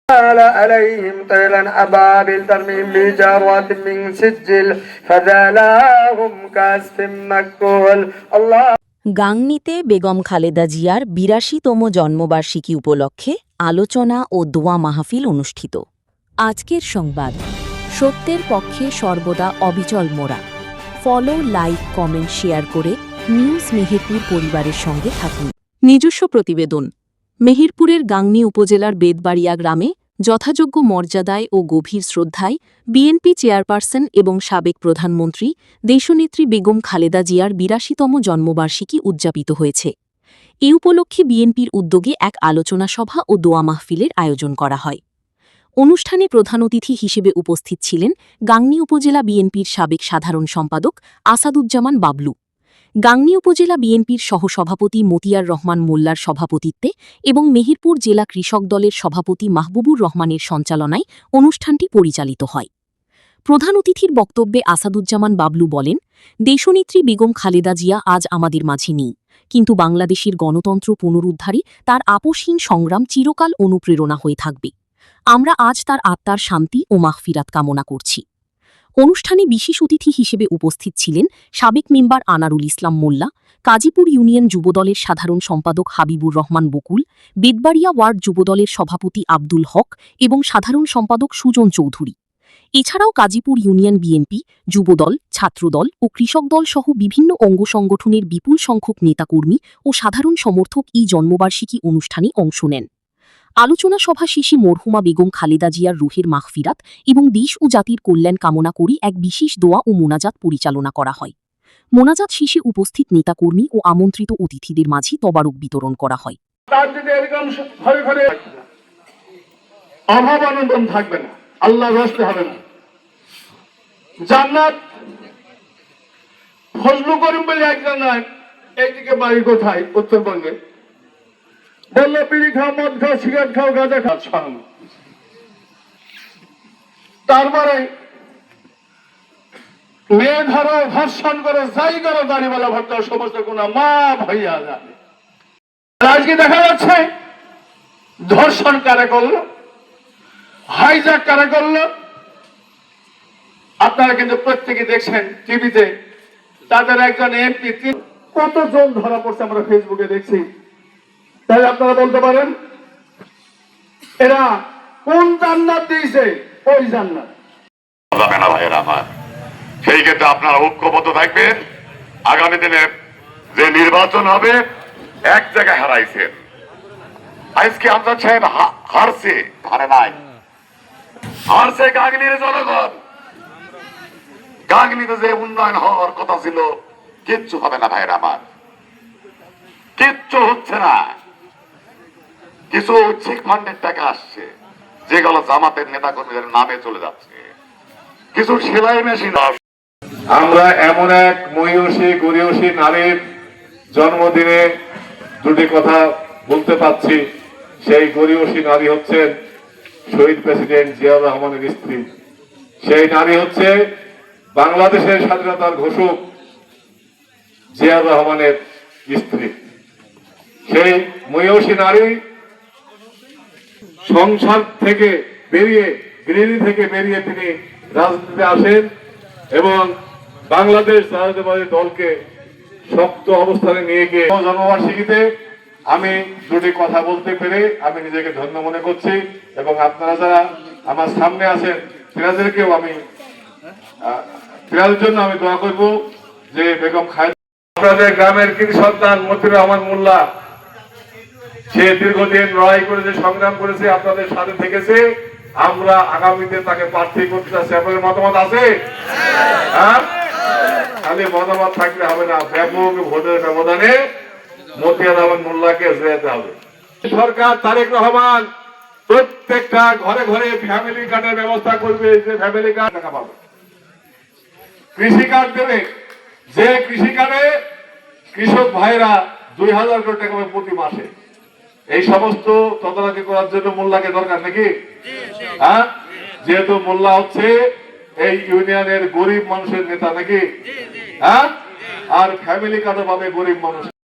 عليهم طيرا أبابيل ترميهم بحجارة من سجيل فجعلناهم كعصف مأكول الله। গাংনীতে বেগম খালেদা জিয়ার ৮২তম জন্মবার্ষিকী উপলক্ষে আলোচনা ও দোয়া মাহফিল অনুষ্ঠিত। আজকের সংবাদ, সত্যের পক্ষে সর্বদা অবিচল মোরা। ফলো, লাইক, কমেন্ট, শেয়ার করে নিউজ মেহেরপুর পরিবারের সঙ্গে থাকুন। নিজস্ব প্রতিবেদন। মেহেরপুরের গাংনী উপজেলার বেদবাড়িয়া গ্রামে যথাযোগ্য মর্যাদায় ও গভীর শ্রদ্ধায় বিএনপি চেয়ারপারসন এবং সাবেক প্রধানমন্ত্রী দেশনেত্রী বেগম খালেদা জিয়ার ৮২তম জন্মবার্ষিকী উদযাপিত হয়েছে। এ উপলক্ষে বিএনপির উদ্যোগে এক আলোচনা সভা ও দোয়া মাহফিলের আয়োজন করা হয়। অনুষ্ঠানে প্রধান অতিথি হিসেবে উপস্থিত ছিলেন গাংনী উপজেলা বিএনপির সাবেক সাধারণ সম্পাদক আসাদুজ্জামান বাবলু, গাংনী উপজেলা বিএনপির সহসভাপতি মতিয়ার রহমান মোল্লার সভাপতিত্বে এবং মেহেরপুর জেলা কৃষক দলের সভাপতি মাহবুবুর রহমানের সঞ্চালনায় অনুষ্ঠানটি পরিচালিত হয়। প্রধান অতিথির বক্তব্যে আসাদুজ্জামান বাবলু বলেন, দেশনেত্রী বেগম খালেদা জিয়া আজ আমাদের মাঝে নেই, কিন্তু বাংলাদেশের গণতন্ত্র পুনরুদ্ধারে তার আপোষহীন সংগ্রাম চিরকাল অনুপ্রেরণা হয়ে থাকবে। আমরা আজ তার আত্মার শান্তি ও মাগফিরাত কামনা করছি। অনুষ্ঠানে বিশেষ অতিথি হিসেবে উপস্থিত ছিলেন সাবেক মেম্বার আনারুল ইসলাম মোল্লা, কাজীপুর ইউনিয়ন যুবদলের সাধারণ সম্পাদক হাবিবুর রহমান বকুল, বেদবাড়িয়া ওয়ার্ড যুবদলের সভাপতি আব্দুল হক এবং সাধারণ সম্পাদক সুজন চৌধুরী। এছাড়াও কাজীপুর ইউনিয়ন বিএনপি, যুবদল, ছাত্রদল ও কৃষক দল সহ বিভিন্ন অঙ্গ সংগঠনের বিপুল সংখ্যক নেতাকর্মী ও সাধারণ সমর্থক এই জন্মবার্ষিকী অনুষ্ঠানে অংশ নেন। আলোচনা সভা শেষে মরহুমা বেগম খালেদা জিয়ার রুহের মাগফিরাত এবং দেশ ও জাতির কল্যাণ কামনা করে এক বিশেষ দোয়া ও মোনাজাত পরিচালনা করা হয়। মোনাজাত শেষে উপস্থিত নেতাকর্মী ও আমন্ত্রিত অতিথিদের মাঝে তবারক বিতরণ করা হয়। অভাব অনটন থাকবে না, আল্লাহ রাস্তে হবে না। জান্নাত ফজলু করিম বলে একজন নাই, এইদিকে বাড়ি কোথায়? উত্তরবঙ্গে। বললো বিড়ি খাও, মদ খাও, সিগারেট খাও, গাঁজা খাও, ছাড়ো। তারপরে মেয়ে ধরো, ধর্ষণ করো, যাই করো, দাড়িওয়ালা ভর্তা সমস্ত গুণা মাফ হইয়া যাবে। আজকে দেখা যাচ্ছে ধর্ষণ কারা করলো, হাইজ্যাক কারা করলো, আপনারা কিন্তু প্রত্যেকে দেখছেন টিভিতে। তাদের একজন এমপি কতজন ধরা পড়ছে আমরা ফেসবুকে দেখছি। তাই আপনারা বলতে পারেন এরা কোন জান্নাত দিয়েছে? ওই জান্নাত যাবে না ভাইয়েরা আমার। সেই ক্ষেত্রে আপনারা ঐক্যবদ্ধ থাকবেন। আগামী দিনে যে নির্বাচন হবে, এক জায়গায় হারাইছেন। আজকে আমরা সাহেব হারছে, হারে নাই, হারছে গাংনীর জনগণ। গাংনীতে যে উন্নয়ন হওয়ার কথা ছিল, কিচ্ছু হবে না ভাইয়েরা আমার, কিচ্ছু হচ্ছে না। কিছু ঐচ্ছিক ফান্ডের টাকা আসছে, যেগুলো জামাতের নেতা কর্মীদের নামে চলে যাচ্ছে। কিছু সেলাই মেশিন। আমরা এমন এক মহিষী গরিয়সী নারীর জন্মদিনে দুটি কথা বলতে পাচ্ছি। সেই গরিয়সী নারী হচ্ছেন শহীদ প্রেসিডেন্ট জিয়াউর রহমানের স্ত্রী। সেই নারী হচ্ছে বাংলাদেশের স্বাধীনতার ঘোষক জিয়াউর রহমানের স্ত্রী। সেই মহিষী নারী সংসার থেকে বেরিয়ে, গৃহিণী থেকে বেরিয়ে তিনি রাজনীতিতে আসেন এবং বাংলাদেশ জাতীয়তাবাদী দলকে শক্ত অবস্থানে নিয়ে গিয়ে জন্মবার্ষিকীতে আমি দুটি কথা বলতে পেরে আমি নিজেকে ধন্য মনে করছি। এবং আপনারা যারা আমার সামনে আছেন তিনাদেরকেও আমি তিনাদের জন্য আমি দোয়া করব যে বেগম খালেদা, আপনাদের গ্রামের কৃতি সন্তান মতিউর রহমান মোল্লা, সে দীর্ঘদিন লড়াই করেছে, সংগ্রাম করেছে, আপনাদের সাথে থেকেছে। আমরা আগামীতে তাকে প্রার্থী করতে চাচ্ছি। আপনাদের মতামত আছে? হ্যাঁ, খালি মতামত থাকলে হবে না, ব্যাপক ভোটের ব্যবধানে মতিউর রহমান মোল্লাকে জেতাতে হবে। সরকার তারেক রহমান প্রত্যেকটা ঘরে ঘরে ফ্যামিলি কার্ডের ব্যবস্থা করবে, যে ফ্যামিলি কার্ড টাকা পাবে, কৃষি কার্ড দেবে, যে কৃষি কার্ডে কৃষক ভাইরা 2000 কোটি টাকা পাবে প্রতি মাসে। এই সমস্ত তদারকি করার জন্য মোল্লাকে দরকার নাকি? হ্যাঁ, যেহেতু মোল্লা হচ্ছে এই ইউনিয়নের গরিব মানুষের নেতা নাকি? হ্যাঁ, আর ফ্যামিলি কার্ডও পাবে গরিব মানুষ।